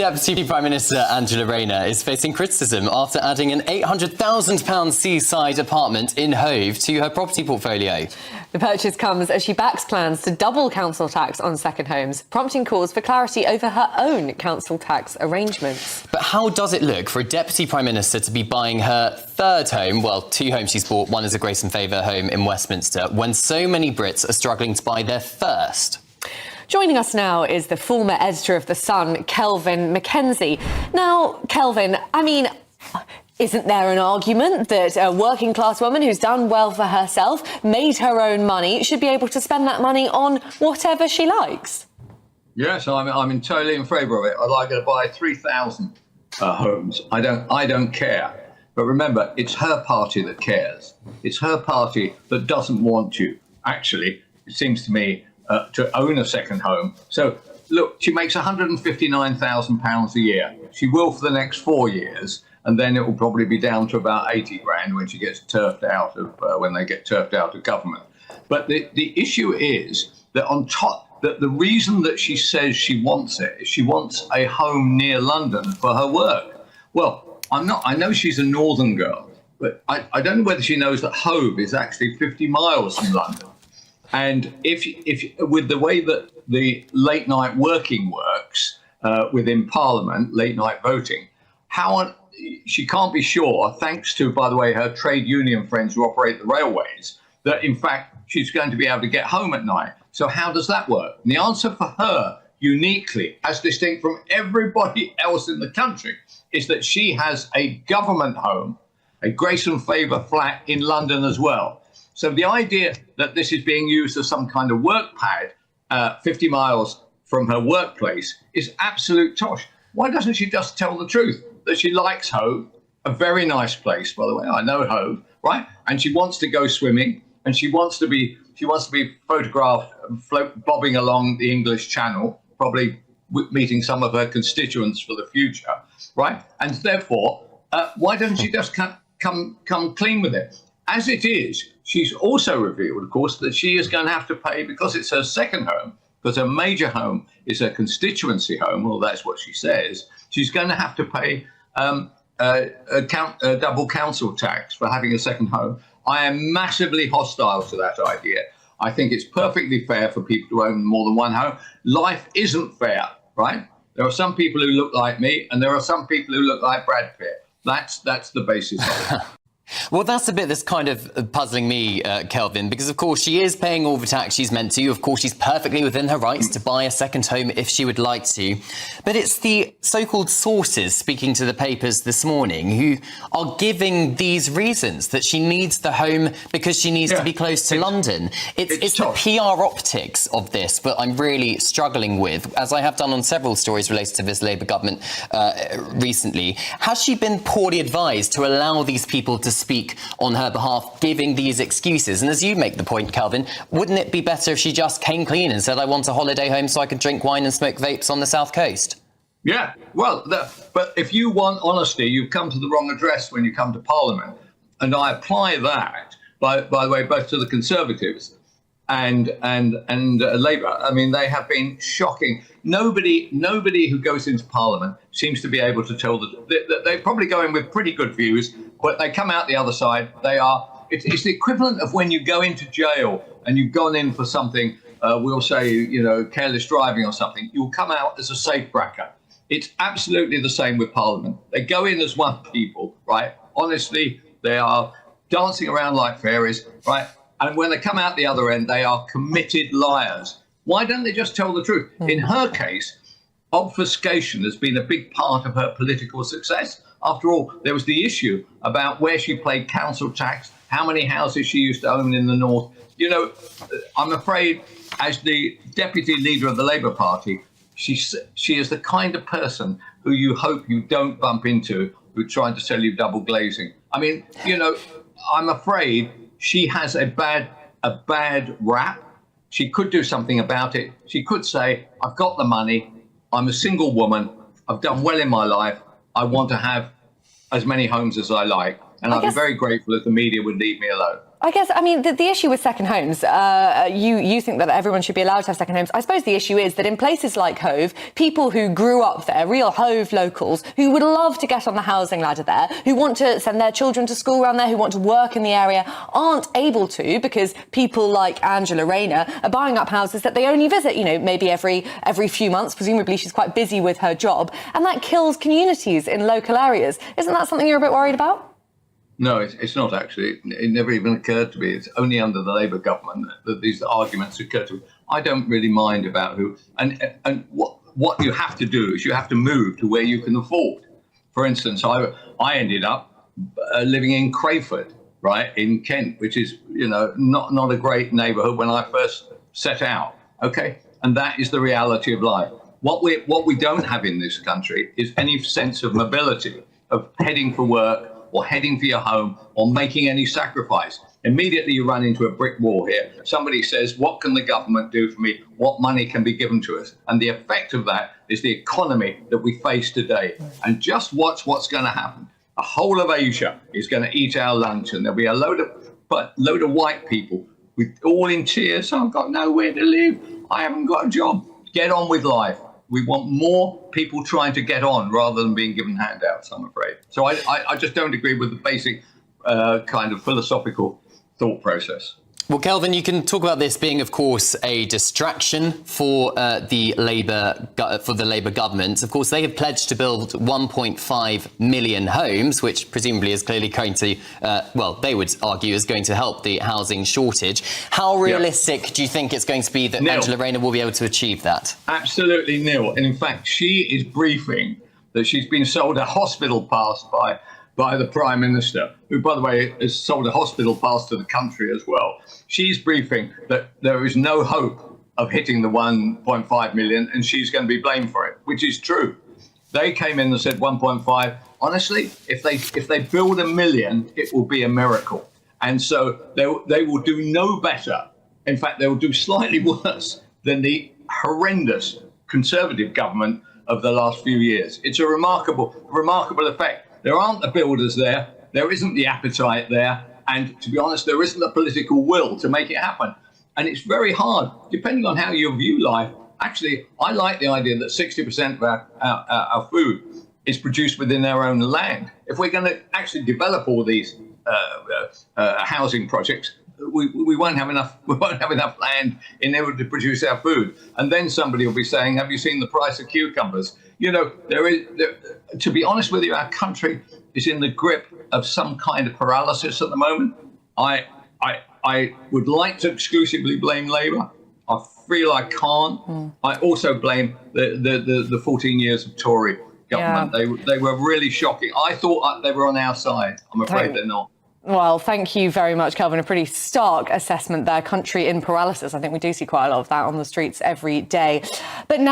Deputy Prime Minister Angela Rayner is facing criticism after adding an £800,000 seaside apartment in Hove to her property portfolio. The purchase comes as she backs plans to double council tax on second homes, prompting calls for clarity over her own council tax arrangements. But how does it look for a Deputy Prime Minister to be buying her third home, well, two homes she's bought, one is a Grace and Favour home in Westminster, when so many Brits are struggling to buy their first? Joining us now is the former editor of The Sun, Kelvin MacKenzie. Now, Kelvin, isn't there an argument that a working class woman who's done well for herself, made her own money, should be able to spend that money on whatever she likes? Yes, I'm totally in favour of it. I'd like her to buy 3,000 homes. I don't care. But remember, it's her party that cares. It's her party that doesn't want you, actually, it seems to me, to own a second home. So, look, she makes £159,000 a year. She will for the next 4 years, and then it will probably be down to about 80 grand when she gets turfed out of, when they get turfed out of government. But the issue is that on top, that the reason that she says she wants it is she wants a home near London for her work. Well, I know she's a northern girl, but I don't know whether she knows that Hove is actually 50 miles from London. And if with the way that the late night working works within Parliament, late night voting, she can't be sure, thanks to, by the way, her trade union friends who operate the railways, that in fact she's going to be able to get home at night. So how does that work? And the answer for her, uniquely, as distinct from everybody else in the country, is that she has a government home, a Grace and Favour flat in London as well. So the idea that this is being used as some kind of work pad 50 miles from her workplace is absolute tosh. Why doesn't she just tell the truth that she likes Hove, a very nice place, by the way, I know Hove, right? And she wants to go swimming, and she wants to be photographed bobbing along the English Channel, probably meeting some of her constituents for the future, right? And therefore, why doesn't she just come clean with it? As it is, she's also revealed, of course, that she is going to have to pay, because it's her second home, because her major home is her constituency home, well, that's what she says, she's going to have to pay a double council tax for having a second home. I am massively hostile to that idea. I think it's perfectly fair for people to own more than one home. Life isn't fair, right? There are some people who look like me, and there are some people who look like Brad Pitt. That's the basis of it. Well, that's the bit that's kind of puzzling me, Kelvin, because, of course, she is paying all the tax she's meant to. Of course, she's perfectly within her rights to buy a second home if she would like to. But it's the so-called sources speaking to the papers this morning who are giving these reasons that she needs the home because she needs to be close to London. It's the PR optics of this that I'm really struggling with, as I have done on several stories related to this Labour government recently. Has she been poorly advised to allow these people to speak on her behalf, giving these excuses? And as you make the point, Kelvin, wouldn't it be better if she just came clean and said, I want a holiday home so I could drink wine and smoke vapes on the south coast? Yeah, well, but if you want honesty, you've come to the wrong address when you come to Parliament. And I apply that, by the way, both to the Conservatives and Labour. I mean, they have been shocking. Nobody who goes into Parliament seems to be able to tell they probably go in with pretty good views, but they come out the other side. It's the equivalent of when you go into jail and you've gone in for something, we'll say, careless driving or something. You'll come out as a safecracker. It's absolutely the same with Parliament. They go in as one people, right? Honestly, they are dancing around like fairies, right? And when they come out the other end, they are committed liars. Why don't they just tell the truth? In her case, obfuscation has been a big part of her political success. After all, there was the issue about where she paid council tax, how many houses she used to own in the north. I'm afraid, as the deputy leader of the Labour Party, she is the kind of person who you hope you don't bump into, who's trying to sell you double glazing. I mean, I'm afraid she has a bad rap. She could do something about it. She could say, I've got the money. I'm a single woman. I've done well in my life. I want to have as many homes as I like. And I'd be very grateful if the media would leave me alone. I guess, I mean, the issue with second homes, you think that everyone should be allowed to have second homes. I suppose the issue is that in places like Hove, people who grew up there, real Hove locals, who would love to get on the housing ladder there, who want to send their children to school around there, who want to work in the area, aren't able to because people like Angela Rayner are buying up houses that they only visit, you know, maybe every few months. Presumably she's quite busy with her job. And that kills communities in local areas. Isn't that something you're a bit worried about? No, it's not actually. It never even occurred to me. It's only under the Labour government that these arguments occur to me. I don't really mind about who. And what you have to do is you have to move to where you can afford. For instance, I ended up living in Crayford, right, in Kent, which is, you know, not a great neighbourhood when I first set out. OK, and that is the reality of life. What we don't have in this country is any sense of mobility, of heading for work, or heading for your home, or making any sacrifice. Immediately you run into a brick wall here. Somebody says, what can the government do for me? What money can be given to us? And the effect of that is the economy that we face today. And just watch what's going to happen. The whole of Asia is going to eat our lunch, and there'll be a load of white people with all in tears. I've got nowhere to live. I haven't got a job. Get on with life. We want more people trying to get on rather than being given handouts, I'm afraid. So I just don't agree with the basic kind of philosophical thought process. Well, Kelvin, you can talk about this being, of course, a distraction for the Labour government. Of course, they have pledged to build 1.5 million homes, which presumably is clearly going to, they would argue is going to help the housing shortage. How realistic do you think it's going to be that Angela Rayner will be able to achieve that? Absolutely nil. And in fact, she is briefing that she's been sold a hospital pass by the Prime Minister, who, by the way, has sold a hospital pass to the country as well. She's briefing that there is no hope of hitting the 1.5 million, and she's going to be blamed for it, which is true. They came in and said 1.5. Honestly, if they build a million, it will be a miracle. And so they will do no better. In fact, they will do slightly worse than the horrendous Conservative government of the last few years. It's a remarkable effect. There aren't the builders there. There isn't the appetite there. And to be honest, there isn't the political will to make it happen. And it's very hard, depending on how you view life. Actually, I like the idea that 60% of our food is produced within our own land. If we're going to actually develop all these housing projects, we won't have enough. We won't have enough land in order to produce our food. And then somebody will be saying, "Have you seen the price of cucumbers?" You know, to be honest with you, our country is in the grip of some kind of paralysis at the moment. I would like to exclusively blame Labour. I feel I can't. I also blame the 14 years of Tory government. Yeah. They were really shocking. I thought they were on our side. I'm afraid they're not. Well, thank you very much, Kelvin. A pretty stark assessment there. Country in paralysis. I think we do see quite a lot of that on the streets every day. But now